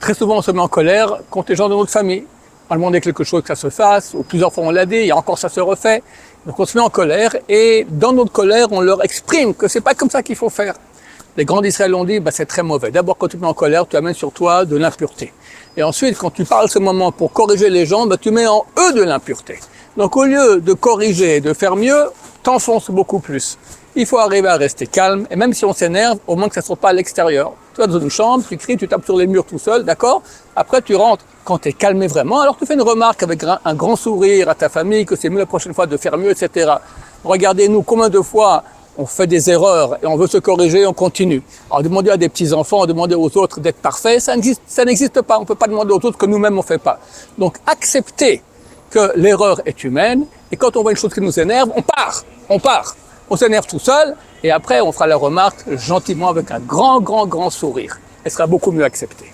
Très souvent, on se met en colère contre les gens de notre famille. On a demandé quelque chose que ça se fasse, ou plusieurs fois on l'a dit, et encore ça se refait. Donc on se met en colère, et dans notre colère, on leur exprime que c'est pas comme ça qu'il faut faire. Les grands d'Israël ont dit, c'est très mauvais. D'abord, quand tu te mets en colère, tu amènes sur toi de l'impureté. Et ensuite, quand tu parles ce moment pour corriger les gens, tu mets en eux de l'impureté. Donc au lieu de corriger, de faire mieux, t'enfonces beaucoup plus. Il faut arriver à rester calme, et même si on s'énerve, au moins que ça ne soit pas à l'extérieur. Tu vas dans une chambre, tu cries, tu tapes sur les murs tout seul, d'accord? Après tu rentres. Quand tu es calmé vraiment, alors tu fais une remarque avec un grand sourire à ta famille, que c'est mieux la prochaine fois de faire mieux, etc. Regardez-nous combien de fois on fait des erreurs et on veut se corriger, on continue. Alors demander à des petits-enfants, demander aux autres d'être parfaits, ça n'existe pas. On ne peut pas demander aux autres que nous-mêmes on ne fait pas. Donc accepter que l'erreur est humaine, et quand on voit une chose qui nous énerve, on part. On s'énerve tout seul, et après on fera la remarque gentiment avec un grand sourire. Elle sera beaucoup mieux acceptée.